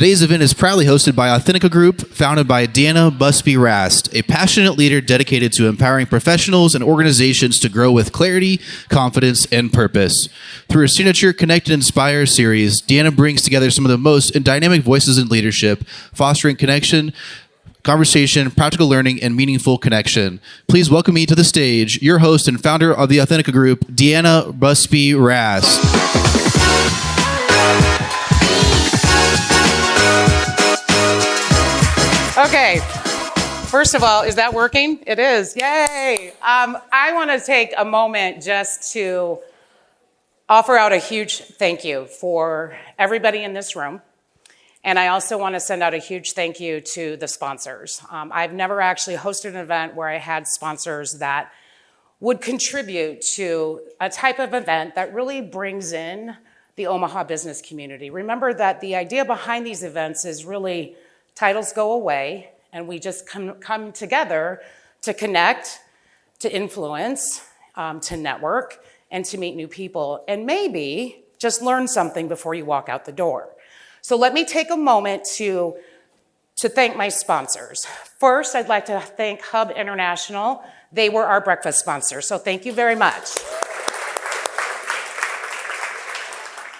Today's event is proudly hosted by Authentica Group, founded by DeAnna Busby-Rast, a passionate leader dedicated to empowering professionals and organizations to grow with clarity, confidence, and purpose. Through her signature Connect and Inspire series, DeAnna brings together some of the most dynamic voices in leadership, fostering connection, conversation, practical learning, and meaningful connection. Please welcome me to the stage, your host and founder of the Authentica Group, DeAnna Busby-Rast. Okay, first of all, is that working? It is, yay. I want to take a moment just to offer out a huge thank you for everybody in this room. And I also want to send out a huge thank you to the sponsors. I've never actually hosted an event where I had sponsors that would contribute to a type of event that really brings in the Omaha business community. Remember that the idea behind these events is really titles go away, and we just come together to connect, to influence, to network, and to meet new people, and maybe just learn something before you walk out the door. So let me take a moment to thank my sponsors. First, I'd like to thank Hub International. They were our breakfast sponsor, so thank you very much.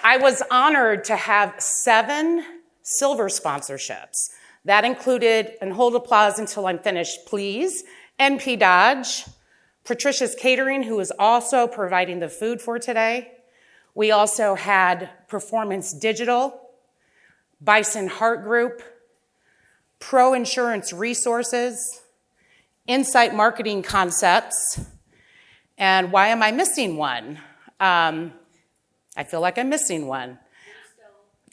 I was honored to have 7 silver sponsorships. That included, and hold applause until I'm finished, please, NP Dodge, Patricia's Catering, who is also providing the food for today. We also had Performance Digital, Bison Heart Group, Pro Insurance Resources, Insight Marketing Concepts, and why am I missing one? I feel like I'm missing one.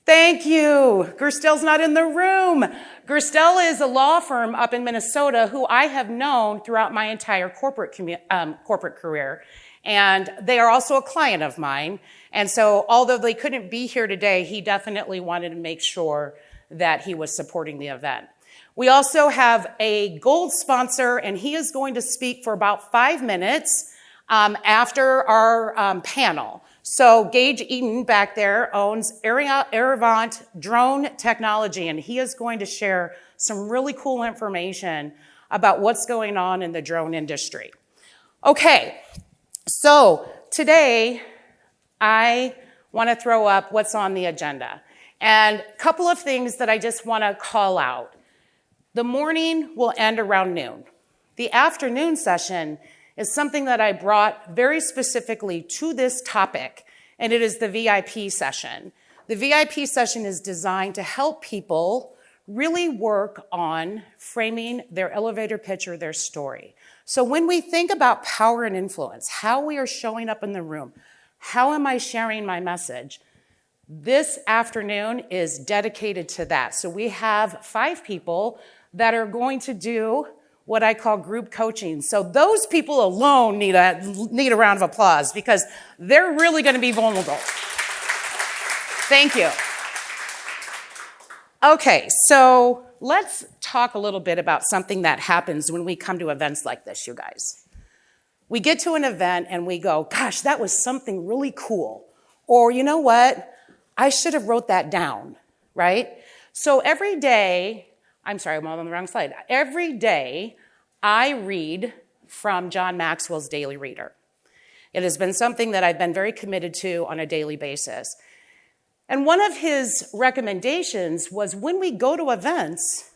Thank you. Gerstel's not in the room. Gerstel is a law firm up in Minnesota who I have known throughout my entire corporate career. And they are also a client of mine. And so although they couldn't be here today, he definitely wanted to make sure that he was supporting the event. We also have a gold sponsor, and he is going to speak for about 5 minutes after our panel. So Gage Eaton back there owns Aravant Drone Technology, and he is going to share some really cool information about what's going on in the drone industry. Okay, so today I want to throw up what's on the agenda. And a couple of things that I just want to call out. The morning will end around noon. The afternoon session is something that I brought very specifically to this topic, and it is the VIP session. The VIP session is designed to help people really work on framing their elevator pitch or their story. So when we think about power and influence, how we are showing up in the room, how am I sharing my message? This afternoon is dedicated to that. So we have 5 people that are going to do what I call group coaching. So those people alone need a round of applause because they're really going to be vulnerable. Thank you. Okay, so let's talk a little bit about something that happens when we come to events like this, you guys. We get to an event and we go, gosh, that was something really cool. Or you know what? I should have wrote that down, right? So every day, I'm sorry, I'm on the wrong slide. Every day, I read from John Maxwell's Daily Reader. It has been something that I've been very committed to on a daily basis. And one of his recommendations was when we go to events,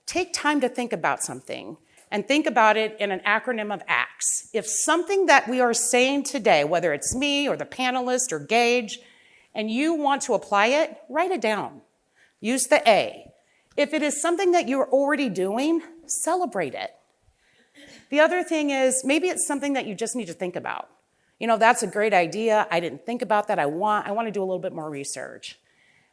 take time to think about something and think about it in an acronym of ACTS. If something that we are saying today, whether it's me or the panelist or Gage, and you want to apply it, write it down. Use the A. If it is something that you're already doing, celebrate it. The other thing is maybe it's something that you just need to think about. You know, that's a great idea. I didn't think about that. I want to do a little bit more research.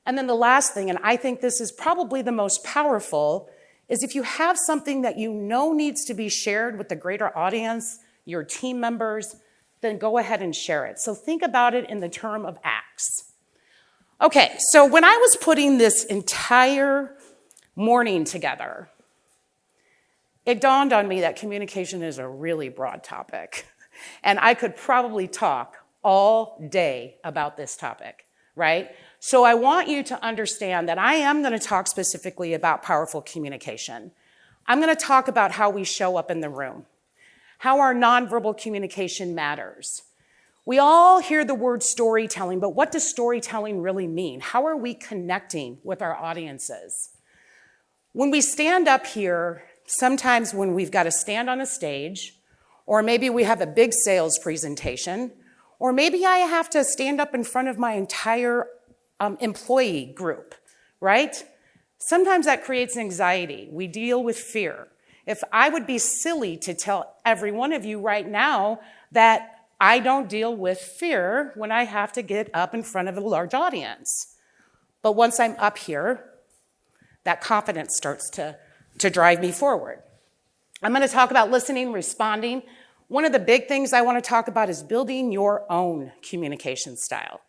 And then the last thing, and I think this is probably the most powerful, is if you have something that you know needs to be shared with the greater audience, your team members, then go ahead and share it. So think about it in the term of acts. Okay, so when I was putting this entire morning together, it dawned on me that communication is a really broad topic. And I could probably talk all day about this topic, right? So I want you to understand that I am going to talk specifically about powerful communication. I'm going to talk about how we show up in the room, how our nonverbal communication matters. We all hear the word storytelling, but what does storytelling really mean? How are we connecting with our audiences? When we stand up here, sometimes when we've got to stand on a stage, or maybe we have a big sales presentation, or maybe I have to stand up in front of my entire employee group, right? Sometimes that creates anxiety. We deal with fear. If I would be silly to tell every one of you right now that I don't deal with fear when I have to get up in front of a large audience. But once I'm up here, that confidence starts to drive me forward. I'm going to talk about listening, responding. One of the big things I want to talk about is building your own communication style.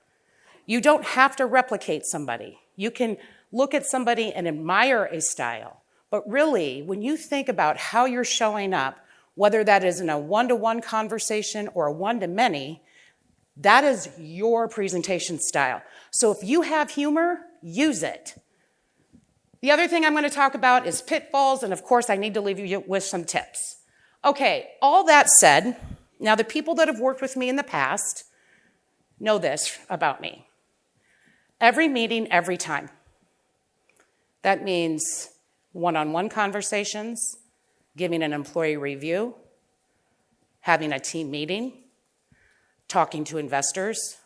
You don't have to replicate somebody. You can look at somebody and admire a style. But really, when you think about how you're showing up, whether that is in a one-to-one conversation or a one-to-many, that is your presentation style. So if you have humor, use it. The other thing I'm going to talk about is pitfalls, and of course, I need to leave you with some tips. Okay, all that said, now the people that have worked with me in the past know this about me. Every meeting, every time. That means one-on-one conversations, giving an employee review, having a team meeting, talking to investors.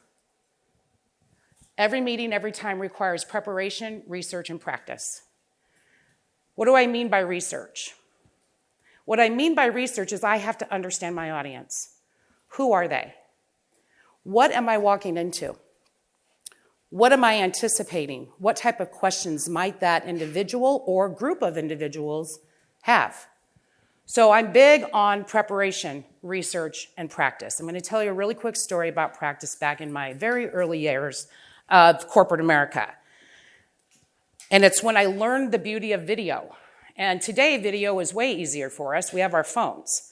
Every meeting, every time requires preparation, research, and practice. What do I mean by research? What I mean by research is I have to understand my audience. Who are they? What am I walking into? What am I anticipating? What type of questions might that individual or group of individuals have? So I'm big on preparation, research, and practice. I'm going to tell you a really quick story about practice back in my very early years of corporate America. And it's when I learned the beauty of video. And today, video is way easier for us. We have our phones.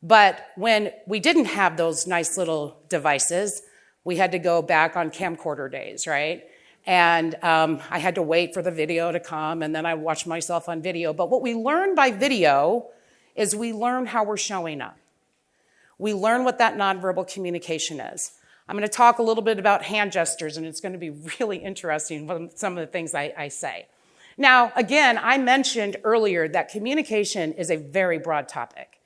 But when we didn't have those nice little devices, we had to go back on camcorder days, right? And I had to wait for the video to come, and then I watched myself on video. But what we learn by video is we learn how we're showing up. We learn what that nonverbal communication is. I'm going to talk a little bit about hand gestures, and it's going to be really interesting with some of the things I say. Now, again, I mentioned earlier that communication is a very broad topic.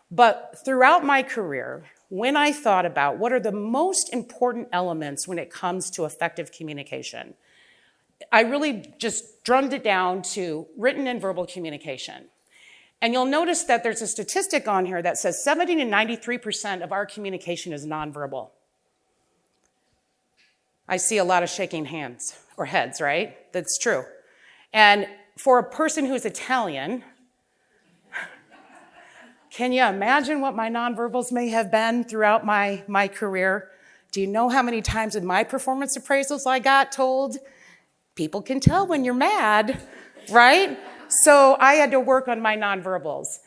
But throughout my career, when I thought about what are the most important elements when it comes to effective communication, I really just drummed it down to written and verbal communication. And you'll notice that there's a statistic on here that says 70 to 93% of our communication is nonverbal. I see a lot of shaking hands or heads, right? That's true. And for a person who's Italian, can you imagine what my nonverbals may have been throughout my career? Do you know how many times in my performance appraisals I got told, people can tell when you're mad, right? So I had to work on my nonverbals.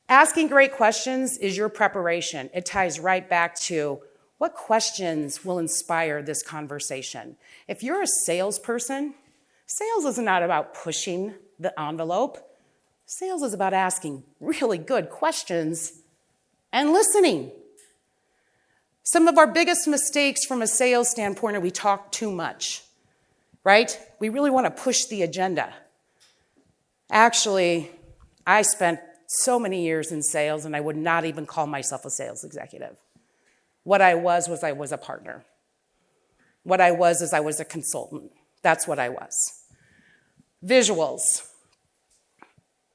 Asking great questions is your preparation. It ties right back to what questions will inspire this conversation. If you're a salesperson, sales is not about pushing the envelope. Sales is about asking really good questions and listening. Some of our biggest mistakes from a sales standpoint are we talk too much, right? We really want to push the agenda. Actually, I spent so many years in sales, and I would not even call myself a sales executive. What I was a partner. What I was is I was a consultant. That's what I was. Visuals.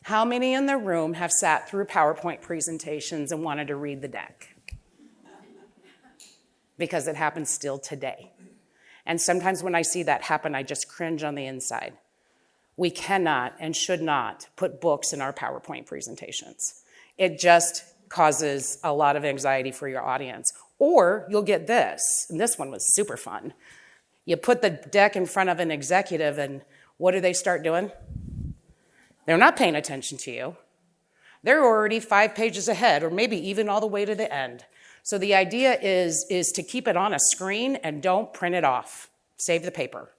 How many in the room have sat through PowerPoint presentations and wanted to read the deck? Because it happens still today. And sometimes when I see that happen, I just cringe on the inside. We cannot and should not put books in our PowerPoint presentations. It just causes a lot of anxiety for your audience. Or you'll get this, and this one was super fun. You put the deck in front of an executive, and what do they start doing? They're not paying attention to you. They're already 5 pages ahead, or maybe even all the way to the end. So the idea is to keep it on a screen and don't print it off. Save the paper.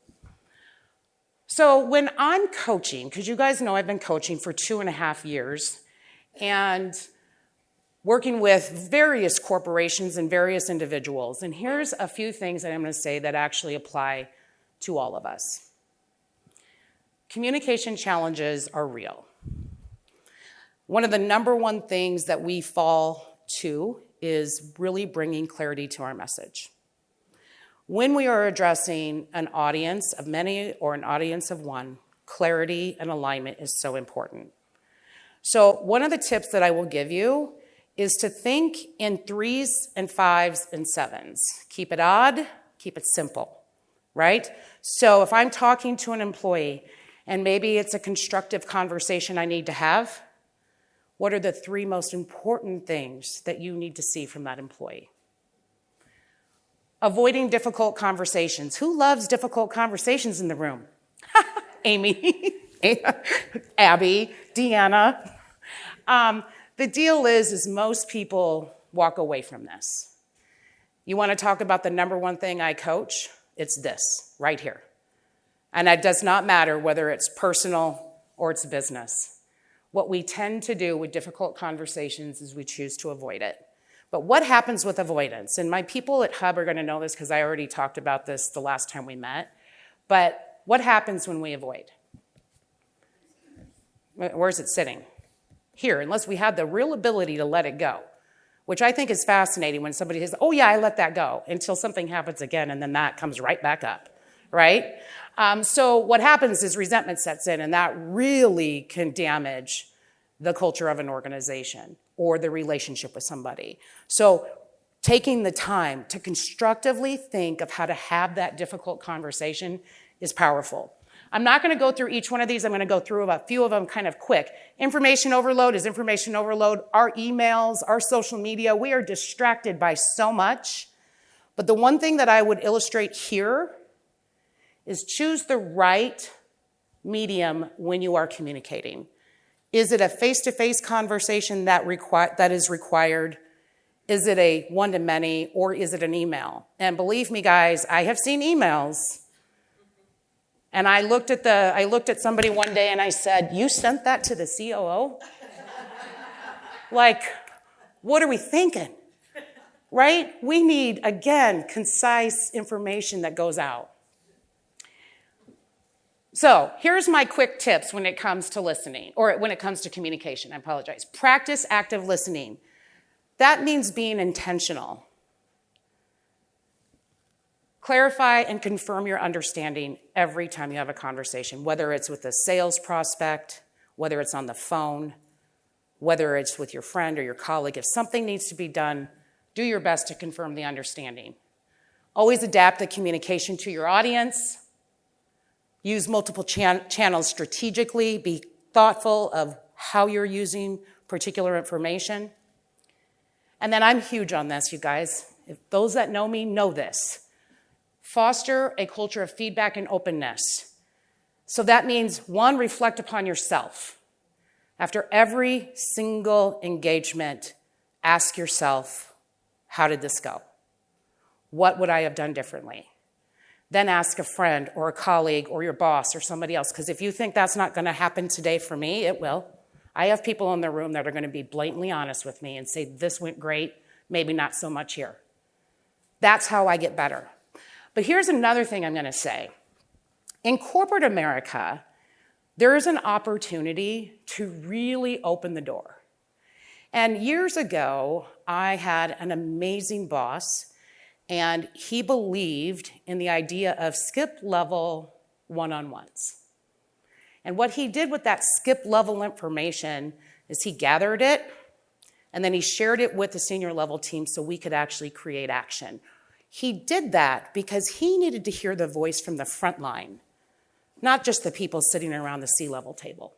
So when I'm coaching, because you guys know I've been coaching for 2.5 years and working with various corporations and various individuals, and here's a few things that I'm going to say that actually apply to all of us. Communication challenges are real. One of the number one things that we fall to is really bringing clarity to our message. When we are addressing an audience of many or an audience of one, clarity and alignment is so important. So one of the tips that I will give you is to think in 3s and 5s and 7s. Keep it odd, keep it simple, right? So if I'm talking to an employee and maybe it's a constructive conversation I need to have, what are the 3 most important things that you need to see from that employee? Avoiding difficult conversations. Who loves difficult conversations in the room? Amy, Abby, DeAnna. The deal is most people walk away from this. You want to talk about the number one thing I coach? It's this, right here. And it does not matter whether it's personal or it's business. What we tend to do with difficult conversations is we choose to avoid it. But what happens with avoidance? And my people at Hub are going to know this because I already talked about this the last time we met. But what happens when we avoid? Where's it sitting? Here, unless we have the real ability to let it go, which I think is fascinating when somebody says, oh yeah, I let that go, until something happens again, and then that comes right back up, right? So what happens is resentment sets in, and that really can damage the culture of an organization or the relationship with somebody. So taking the time to constructively think of how to have that difficult conversation is powerful. I'm not going to go through each one of these. I'm going to go through a few of them kind of quick. Information overload is information overload. Our emails, our social media, we are distracted by so much. But the one thing that I would illustrate here is choose the right medium when you are communicating. Is it a face-to-face conversation that is required? Is it a one-to-many, or is it an email? And believe me, guys, I have seen emails. And I looked at somebody one day and I said, "You sent that to the COO?" Like, what are we thinking? Right? We need, again, concise information that goes out. So here's my quick tips when it comes to listening, or when it comes to communication. I apologize. Practice active listening. That means being intentional. Clarify and confirm your understanding every time you have a conversation, whether it's with a sales prospect, whether it's on the phone, whether it's with your friend or your colleague. If something needs to be done, do your best to confirm the understanding. Always adapt the communication to your audience. Use multiple channels strategically. Be thoughtful of how you're using particular information. And then I'm huge on this, you guys. If those that know me know this. Foster a culture of feedback and openness. So that means, 1, reflect upon yourself. After every single engagement, ask yourself, how did this go? What would I have done differently? Then ask a friend or a colleague or your boss or somebody else, because if you think that's not going to happen today for me, it will. I have people in the room that are going to be blatantly honest with me and say, this went great, maybe not so much here. That's how I get better. But here's another thing I'm going to say. In corporate America, there is an opportunity to really open the door. And years ago, I had an amazing boss, and he believed in the idea of skip-level one-on-ones. And what he did with that skip-level information is he gathered it, and then he shared it with the senior-level team so we could actually create action. He did that because he needed to hear the voice from the front line, not just the people sitting around the C-level table.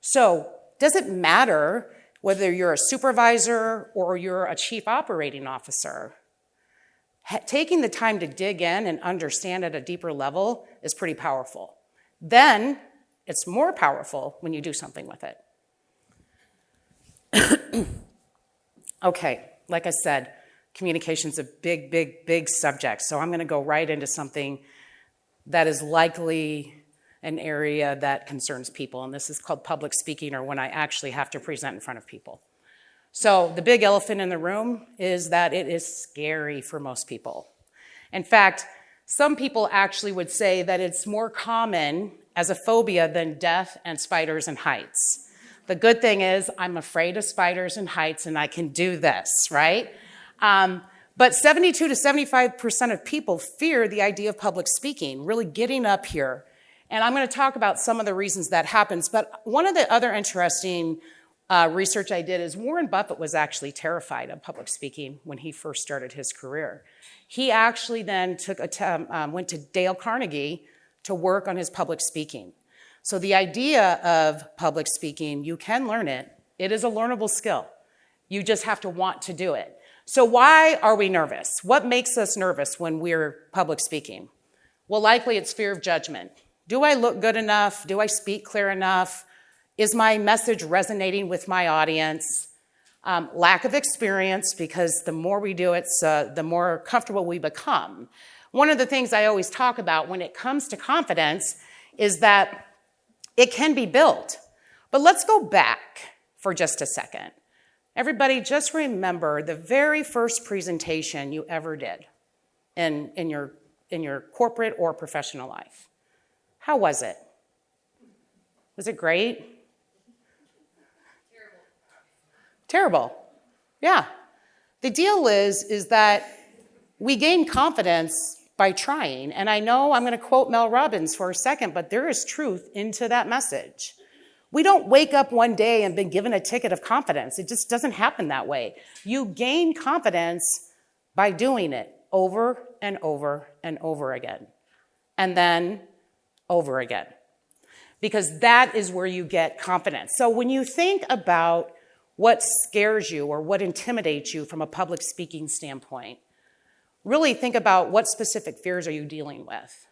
So does it matter whether you're a supervisor or you're a chief operating officer? Taking the time to dig in and understand at a deeper level is pretty powerful. Then it's more powerful when you do something with it. Okay, like I said, communication's a big, big, big subject. So I'm going to go right into something that is likely an area that concerns people, and this is called public speaking, or when I actually have to present in front of people. So the big elephant in the room is that it is scary for most people. In fact, some people actually would say that it's more common as a phobia than death and spiders and heights. The good thing is I'm afraid of spiders and heights and I can do this, right? But 72 to 75% of people fear the idea of public speaking, really getting up here. And I'm going to talk about some of the reasons that happens. But one of the other interesting research I did is Warren Buffett was actually terrified of public speaking when he first started his career. He actually then went to Dale Carnegie to work on his public speaking. So the idea of public speaking, you can learn it. It is a learnable skill. You just have to want to do it. So why are we nervous? What makes us nervous when we're public speaking? Well, likely it's fear of judgment. Do I look good enough? Do I speak clear enough? Is my message resonating with my audience? Lack of experience, because the more we do it, the more comfortable we become. One of the things I always talk about when it comes to confidence is that it can be built. But let's go back for just a second. Everybody, just remember the very first presentation you ever did in your corporate or professional life. How was it? Was it great? Terrible. Yeah. The deal is that we gain confidence by trying. And I know I'm going to quote Mel Robbins for a second, but there is truth into that message. We don't wake up one day and been given a ticket of confidence. It just doesn't happen that way. You gain confidence by doing it over and over and over again. And then over again. Because that is where you get confidence. So when you think about what scares you or what intimidates you from a public speaking standpoint, really think about what specific fears are you dealing with?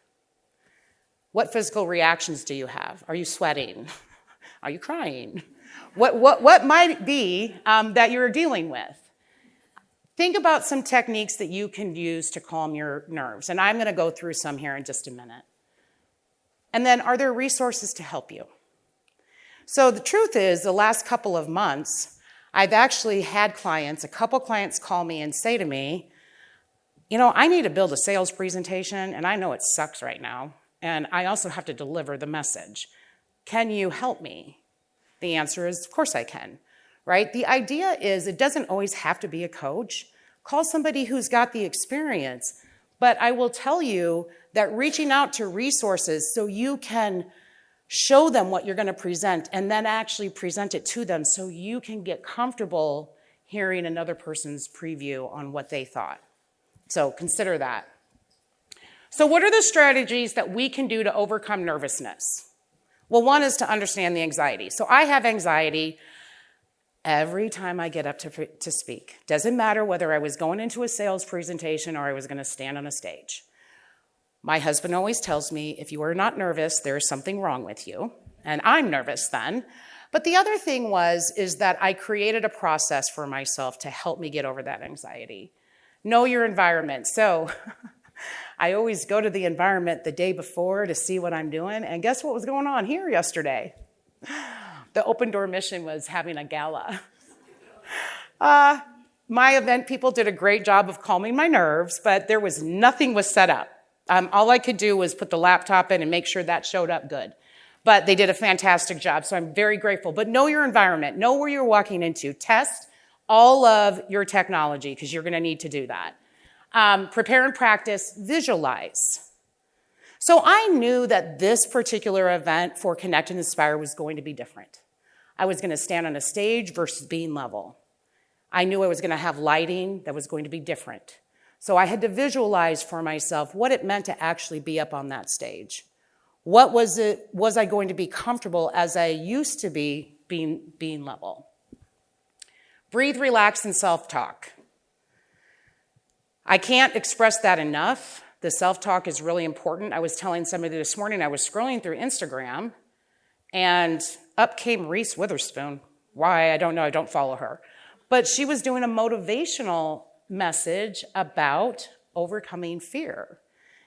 What physical reactions do you have? Are you sweating? Are you crying? What might it be that you're dealing with? Think about some techniques that you can use to calm your nerves. And I'm going to go through some here in just a minute. And then, are there resources to help you? So the truth is, the last couple of months, I've actually had a couple clients call me and say to me, I need to build a sales presentation, and I know it sucks right now, and I also have to deliver the message. Can you help me? The answer is, of course I can, right? The idea is it doesn't always have to be a coach. Call somebody who's got the experience. But I will tell you that reaching out to resources so you can show them what you're going to present and then actually present it to them so you can get comfortable hearing another person's preview on what they thought. So consider that. So what are the strategies that we can do to overcome nervousness? Well, one is to understand the anxiety. So I have anxiety every time I get up to speak. Doesn't matter whether I was going into a sales presentation or I was going to stand on a stage. My husband always tells me, if you are not nervous, there is something wrong with you. And I'm nervous then. But the other thing is that I created a process for myself to help me get over that anxiety. Know your environment. So I always go to the environment the day before to see what I'm doing. And guess what was going on here yesterday? The Open Door Mission was having a gala. My event people did a great job of calming my nerves, but nothing was set up. All I could do was put the laptop in and make sure that showed up good. But they did a fantastic job, so I'm very grateful. But know your environment. Know where you're walking into. Test all of your technology, because you're going to need to do that. Prepare and practice. Visualize. So I knew that this particular event for Connect and Inspire was going to be different. I was going to stand on a stage versus being level. I knew I was going to have lighting that was going to be different. So I had to visualize for myself what it meant to actually be up on that stage. What was I going to be comfortable as I used to be being level? Breathe, relax, and self-talk. I can't express that enough. The self-talk is really important. I was telling somebody this morning, I was scrolling through Instagram, and up came Reese Witherspoon. Why? I don't know. I don't follow her. But she was doing a motivational message about overcoming fear.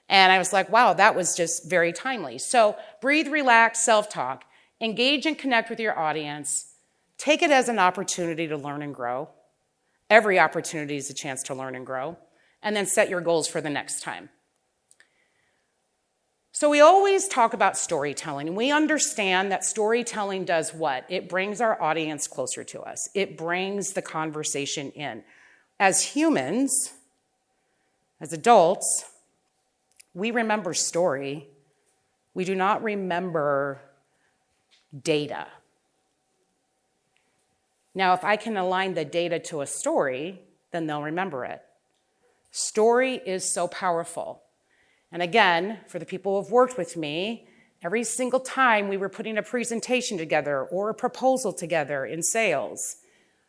And I was like, wow, that was just very timely. So breathe, relax, self-talk, engage and connect with your audience, take it as an opportunity to learn and grow. Every opportunity is a chance to learn and grow, and then set your goals for the next time. So we always talk about storytelling, and we understand that storytelling does what? It brings our audience closer to us. It brings the conversation in. As humans, as adults, we remember story. We do not remember data. Now, if I can align the data to a story, then they'll remember it. Story is so powerful. And again, for the people who've worked with me, every single time we were putting a presentation together or a proposal together in sales,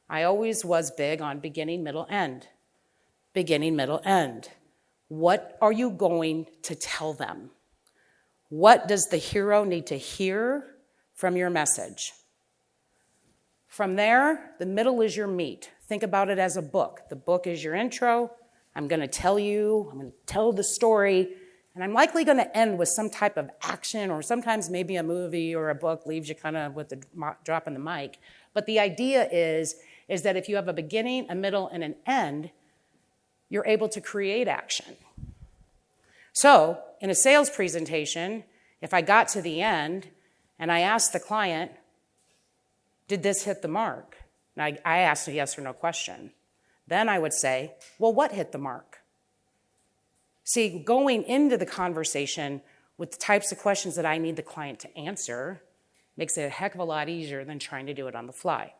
I always was big on beginning, middle, end. Beginning, middle, end. What are you going to tell them? What does the hero need to hear from your message? From there, the middle is your meat. Think about it as a book. The book is your intro. I'm going to tell the story, and I'm likely going to end with some type of action, or sometimes maybe a movie or a book leaves you kind of with the drop in the mic. But the idea is that if you have a beginning, a middle, and an end, you're able to create action. So in a sales presentation, if I got to the end and I asked the client, did this hit the mark? And I asked a yes or no question. Then I would say, well, what hit the mark? See, going into the conversation with the types of questions that I need the client to answer makes it a heck of a lot easier than trying to do it on the fly.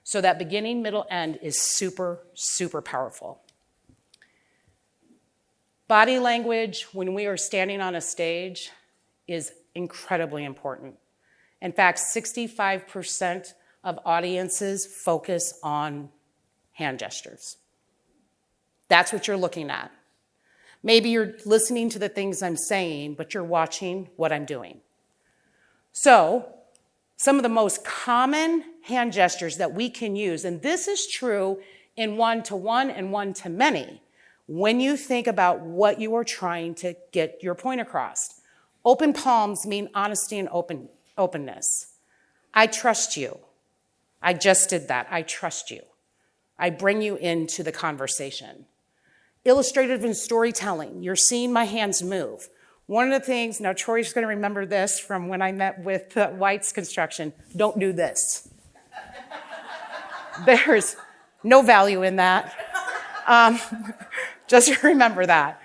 So that beginning, middle, end is super, super powerful. Body language, when we are standing on a stage, is incredibly important. In fact, 65% of audiences focus on hand gestures. That's what you're looking at. Maybe you're listening to the things I'm saying, but you're watching what I'm doing. So, some of the most common hand gestures that we can use, and this is true in one-to-one and one-to-many, when you think about what you are trying to get your point across. Open palms mean honesty and openness. I trust you. I just did that. I trust you. I bring you into the conversation. Illustrative and storytelling. You're seeing my hands move. One of the things, now Troy's going to remember this from when I met with White's Construction, don't do this. There's no value in that. Just remember that.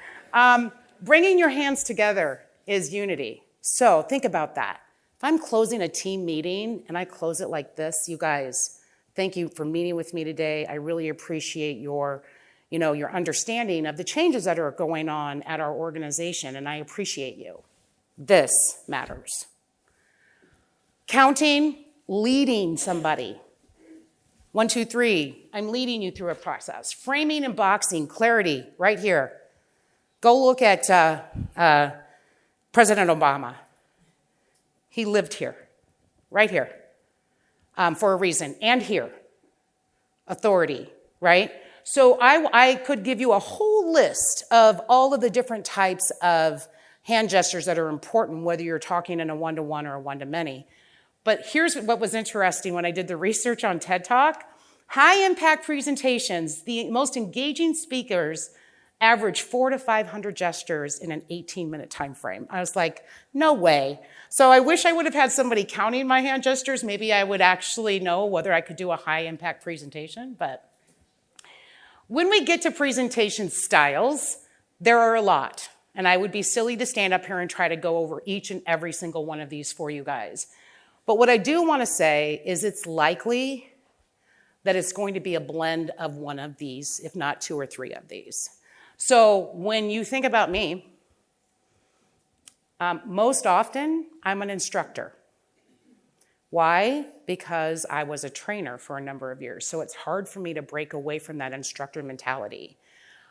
Bringing your hands together is unity. So think about that. If I'm closing a team meeting and I close it like this, you guys, thank you for meeting with me today. I really appreciate your understanding of the changes that are going on at our organization, and I appreciate you. This matters. Counting, leading somebody. 1, 2, 3, I'm leading you through a process. Framing and boxing, clarity, right here. Go look at President Obama. He lived here, right here, for a reason, and here. Authority, right? So I could give you a whole list of all of the different types of hand gestures that are important, whether you're talking in a one-to-one or a one-to-many. But here's what was interesting when I did the research on TED Talk. High-impact presentations, the most engaging speakers average 400 to 500 gestures in an 18-minute time frame. I was like, no way. So I wish I would have had somebody counting my hand gestures. Maybe I would actually know whether I could do a high-impact presentation. But when we get to presentation styles, there are a lot. And I would be silly to stand up here and try to go over each and every single one of these for you guys. But what I do want to say is it's likely that it's going to be a blend of one of these, if not 2 or 3 of these. So when you think about me, most often I'm an instructor. Why? Because I was a trainer for a number of years, so it's hard for me to break away from that instructor mentality.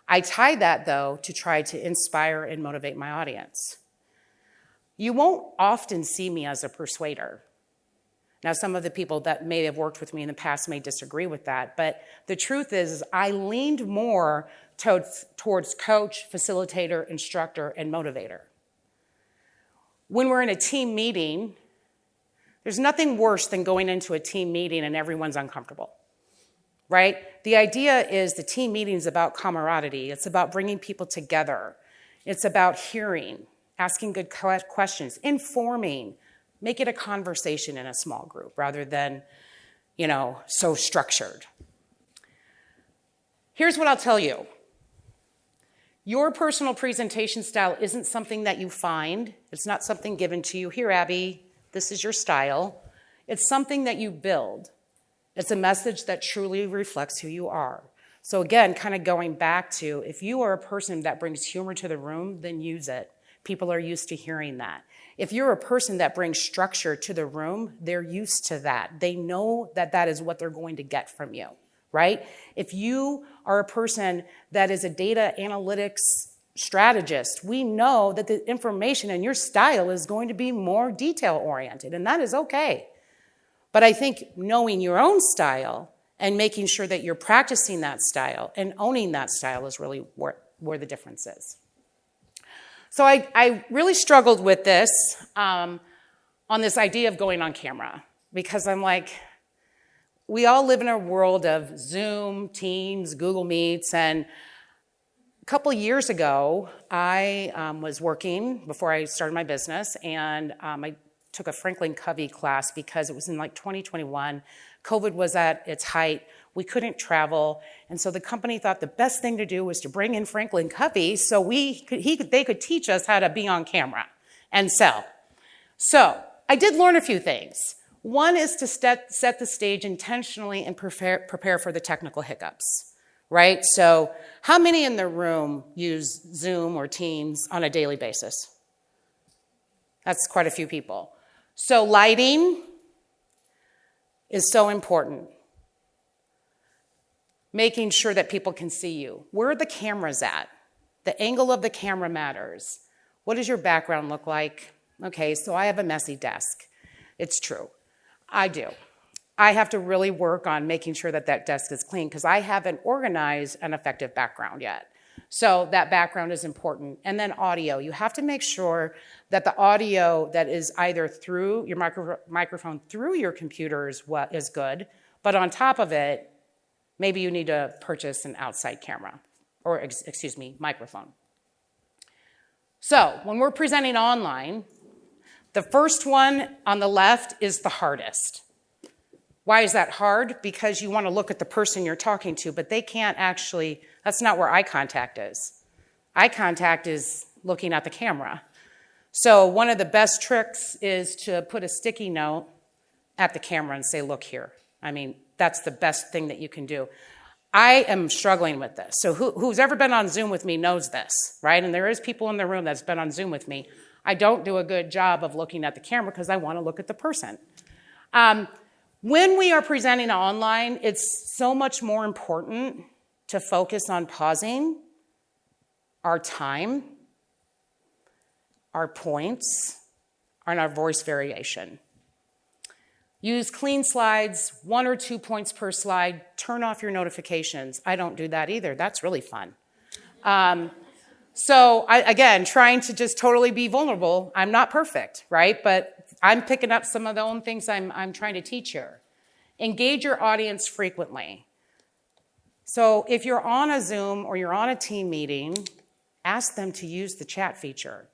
I tie that, though, to try to inspire and motivate my audience. You won't often see me as a persuader. Now, some of the people that may have worked with me in the past may disagree with that, but the truth is I leaned more towards coach, facilitator, instructor, and motivator. When we're in a team meeting, there's nothing worse than going into a team meeting and everyone's uncomfortable, right? The idea is the team meeting is about camaraderie. It's about bringing people together. It's about hearing, asking good questions, informing. Make it a conversation in a small group rather than, so structured. Here's what I'll tell you. Your personal presentation style isn't something that you find. It's not something given to you. Here, Abby, this is your style. It's something that you build. It's a message that truly reflects who you are. So again, kind of going back to, if you are a person that brings humor to the room, then use it. People are used to hearing that. If you're a person that brings structure to the room, they're used to that. They know that that is what they're going to get from you, right? If you are a person that is a data analytics strategist, we know that the information in your style is going to be more detail-oriented, and that is okay. But I think knowing your own style and making sure that you're practicing that style and owning that style is really where the difference is. So I really struggled with this on this idea of going on camera, because I'm like, we all live in a world of Zoom, Teams, Google Meets, and a couple years ago, I was working before I started my business, and I took a Franklin Covey class because it was in like 2021. COVID was at its height. We couldn't travel, and so the company thought the best thing to do was to bring in Franklin Covey so they could teach us how to be on camera and sell. So I did learn a few things. One is to set the stage intentionally and prepare for the technical hiccups, right? So how many in the room use Zoom or Teams on a daily basis? That's quite a few people. So lighting is so important. Making sure that people can see you. Where are the cameras at? The angle of the camera matters. What does your background look like? Okay, so I have a messy desk. It's true. I do. I have to really work on making sure that that desk is clean because I haven't organized an effective background yet. So that background is important. And then audio. You have to make sure that the audio that is either through your microphone through your computer is good, but on top of it, maybe you need to purchase an outside camera, or microphone. So when we're presenting online, the first one on the left is the hardest. Why is that hard? Because you want to look at the person you're talking to, but they can't actually, that's not where eye contact is. Eye contact is looking at the camera. So one of the best tricks is to put a sticky note at the camera and say, look here. I mean, that's the best thing that you can do. I am struggling with this. So who's ever been on Zoom with me knows this, right? And there is people in the room that's been on Zoom with me. I don't do a good job of looking at the camera because I want to look at the person. When we are presenting online, it's so much more important to focus on pausing, our time, our points, and our voice variation. Use clean slides, 1 or 2 points per slide. Turn off your notifications. I don't do that either. That's really fun. So again, trying to just totally be vulnerable. I'm not perfect, right? But I'm picking up some of the own things I'm trying to teach here. Engage your audience frequently. So if you're on a Zoom or you're on a team meeting, ask them to use the chat feature.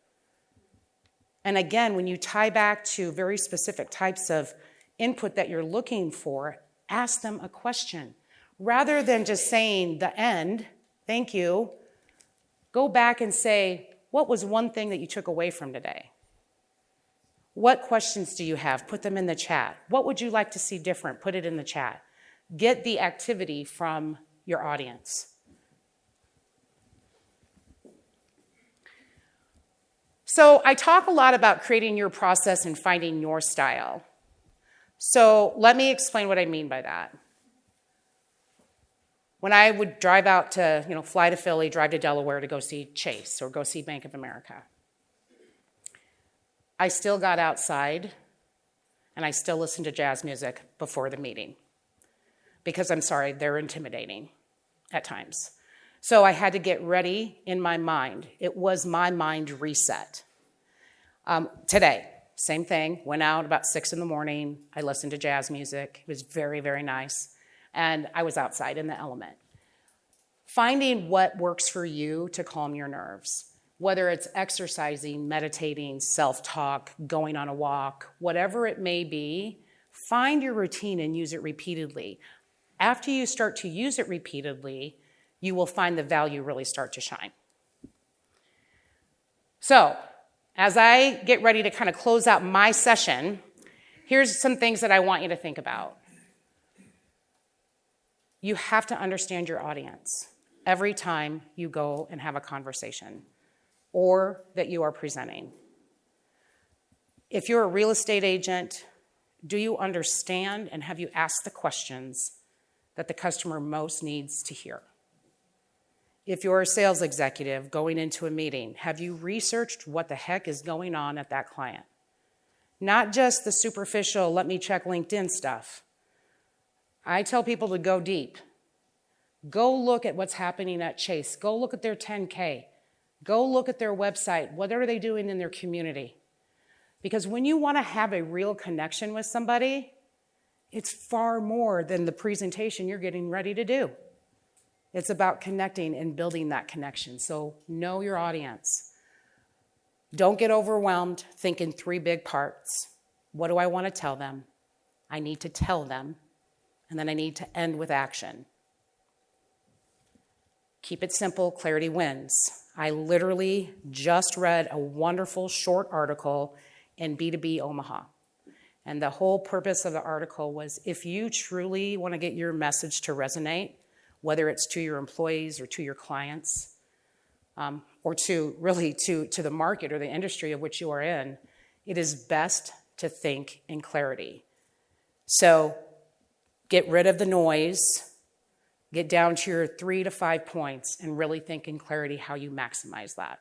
And again, when you tie back to very specific types of input that you're looking for, ask them a question. Rather than just saying the end, thank you, go back and say, what was one thing that you took away from today? What questions do you have? Put them in the chat. What would you like to see different? Put it in the chat. Get the activity from your audience. So I talk a lot about creating your process and finding your style. So let me explain what I mean by that. When I would drive out to, fly to Philly, drive to Delaware to go see Chase or go see Bank of America, I still got outside and I still listen to jazz music before the meeting because I'm sorry, they're intimidating at times. So I had to get ready in my mind. It was my mind reset. Today, same thing, went out about 6 in the morning. I listened to jazz music. It was very, very nice. And I was outside in the element. Finding what works for you to calm your nerves, whether it's exercising, meditating, self-talk, going on a walk, whatever it may be, find your routine and use it repeatedly. After you start to use it repeatedly, you will find the value really start to shine. So, as I get ready to kind of close out my session, here's some things that I want you to think about. You have to understand your audience every time you go and have a conversation or that you are presenting. If you're a real estate agent, do you understand and have you asked the questions that the customer most needs to hear? If you're a sales executive going into a meeting, have you researched what the heck is going on at that client? Not just the superficial, let me check LinkedIn stuff. I tell people to go deep. Go look at what's happening at Chase. Go look at their 10K. Go look at their website. What are they doing in their community? Because when you want to have a real connection with somebody, it's far more than the presentation you're getting ready to do. It's about connecting and building that connection. So know your audience. Don't get overwhelmed thinking 3 big parts. What do I want to tell them? I need to tell them. And then I need to end with action. Keep it simple, clarity wins. I literally just read a wonderful short article in B2B Omaha. And the whole purpose of the article was if you truly want to get your message to resonate, whether it's to your employees or to your clients, or to the market or the industry of which you are in, it is best to think in clarity. So get rid of the noise, get down to your 3 to 5 points, and really think in clarity how you maximize that.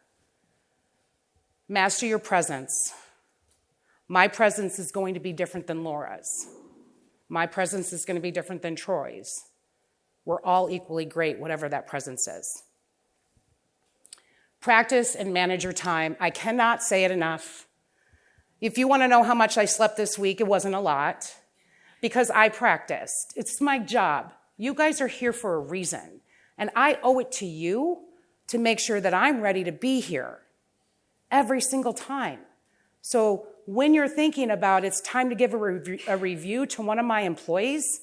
Master your presence. My presence is going to be different than Laura's. My presence is going to be different than Troy's. We're all equally great, whatever that presence is. Practice and manage your time. I cannot say it enough. If you want to know how much I slept this week, it wasn't a lot because I practiced. It's my job. You guys are here for a reason, and I owe it to you to make sure that I'm ready to be here every single time. So when you're thinking about it's time to give a review to one of my employees,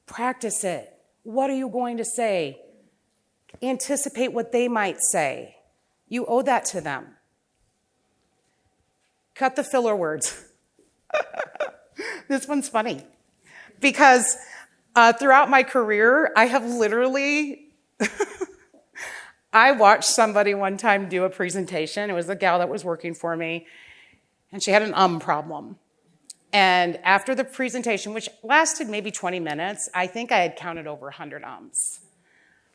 practice it. What are you going to say? Anticipate what they might say. You owe that to them. Cut the filler words. This one's funny because throughout my career, I have literally, I watched somebody one time do a presentation. It was a gal that was working for me, and she had an problem. And after the presentation, which lasted maybe 20 minutes, I think I had counted over 100 ums.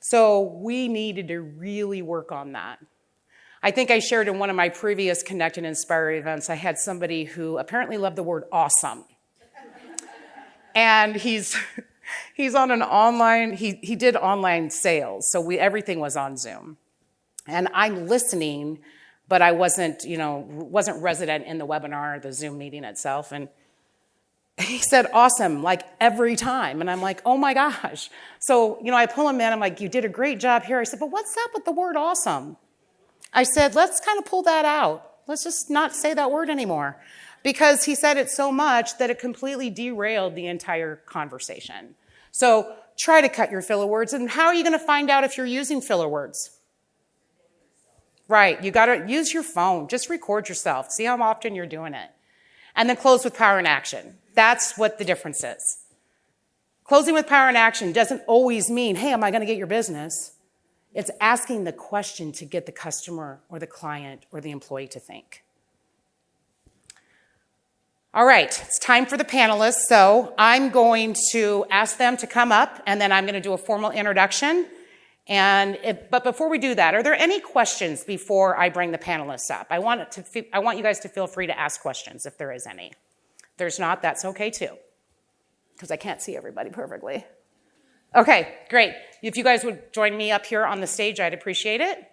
So we needed to really work on that. I think I shared in one of my previous Connect and Inspire events, I had somebody who apparently loved the word awesome. And he's on an online, he did online sales, so everything was on Zoom. And I'm listening, but I wasn't resident in the webinar, the Zoom meeting itself. And he said, awesome, like every time. And I'm like, oh my gosh. So, I pull him in. I'm like, you did a great job here. I said, but what's up with the word awesome? I said, let's kind of pull that out. Let's just not say that word anymore. Because he said it so much that it completely derailed the entire conversation. So try to cut your filler words. And how are you going to find out if you're using filler words? Right, you got to use your phone. Just record yourself. See how often you're doing it. And then close with power and action. That's what the difference is. Closing with power and action doesn't always mean, hey, am I going to get your business? It's asking the question to get the customer or the client or the employee to think. All right, it's time for the panelists. So I'm going to ask them to come up, and then I'm going to do a formal introduction. But before we do that, are there any questions before I bring the panelists up? I want you guys to feel free to ask questions if there is any. there's not, that's okay too, because I can't see everybody perfectly. Okay, great. If you guys would join me up here on the stage, I'd appreciate it.